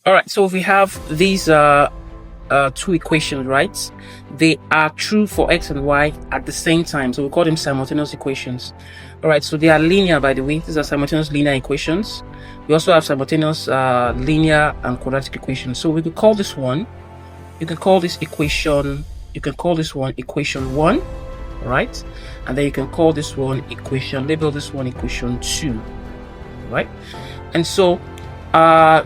All right, so we have these two equations, right? They are true for x and y at the same time, so we call them simultaneous equations. All right, so they are linear, by the way. These are simultaneous linear equations. We also have simultaneous linear and quadratic equations. So we could call this one, you can call this equation, you can call this one equation 1, right? And then you can call this one equation, label this one equation 2, right? And so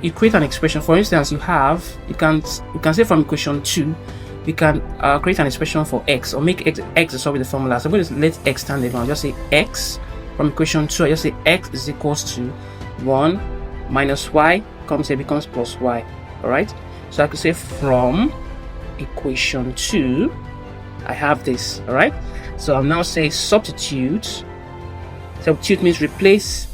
you create an expression. For instance, you can say from equation 2 you can create an expression for x, or make x solve with the formula. So I'm going to let x stand alone. I'll just say x from equation 2. I just say x is equals to 1 minus y comes here, becomes plus y. All right, so I could say from equation 2 I have this. All right, so I'll now say substitute means replace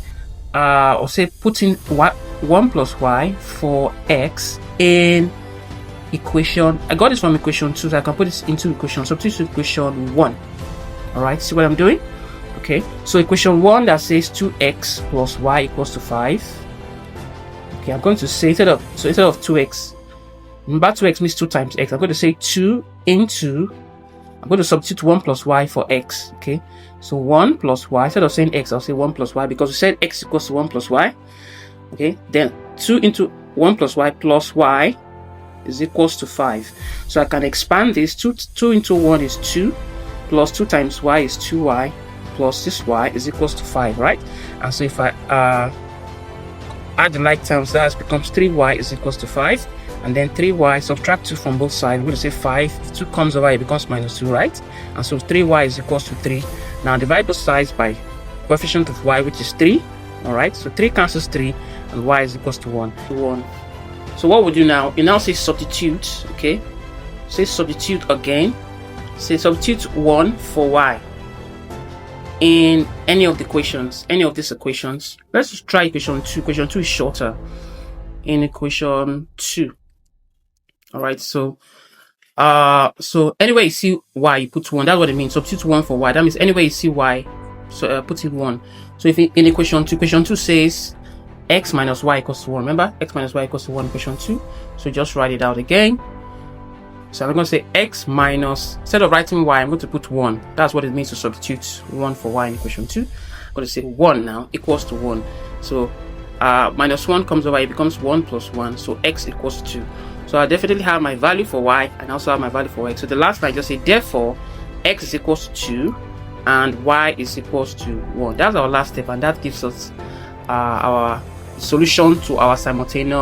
or say put in 1 plus y for x in equation. I got this from equation 2, so I can put this into equation, substitute equation 1. All right, see what I'm doing? Okay, so equation 1 that says 2x plus y equals to 5. Okay, I'm going to say instead of 2x, remember 2x means 2 times x, I'm going to say 2 into, I'm going to substitute 1 plus y for x. Okay, so 1 plus y, instead of saying x, I'll say 1 plus y, because we said x equals to 1 plus y. Okay, then 2 into 1 plus y is equals to 5. So I can expand this. 2 into 1 is 2, plus 2 times y is 2y, plus this y is equals to 5, right? And so if I add the like terms, that becomes 3y is equals to 5. And then 3y, subtract 2 from both sides, we're going to say 5. If 2 comes over, it becomes minus 2, right? And so 3y is equals to 3. Now divide both sides by coefficient of y, which is 3. All right, so 3 cancels 3, and y is equals to 1. So what we do now, you now say substitute. Okay, say substitute again. Say substitute 1 for y in any of the equations, any of these equations. Let's just try equation 2. Equation 2 is shorter. In equation 2. All right, so anywhere you see y, you put 1. That's what it means. Substitute 1 for y. That means anywhere you see y, so put in 1. So if in equation 2 says x minus y equals to 1. Remember, x minus y equals to 1 equation 2. So just write it out again. So I'm going to say x minus, instead of writing y, I'm going to put 1. That's what it means to substitute 1 for y in equation 2. I'm going to say 1 now equals to 1. So minus 1 comes over, it becomes 1 plus 1. So x equals 2. So I definitely have my value for y and also have my value for x. So the last line, I just say therefore x is equals to 2 and y is equals to 1. That's our last step, and that gives us our solution to our simultaneous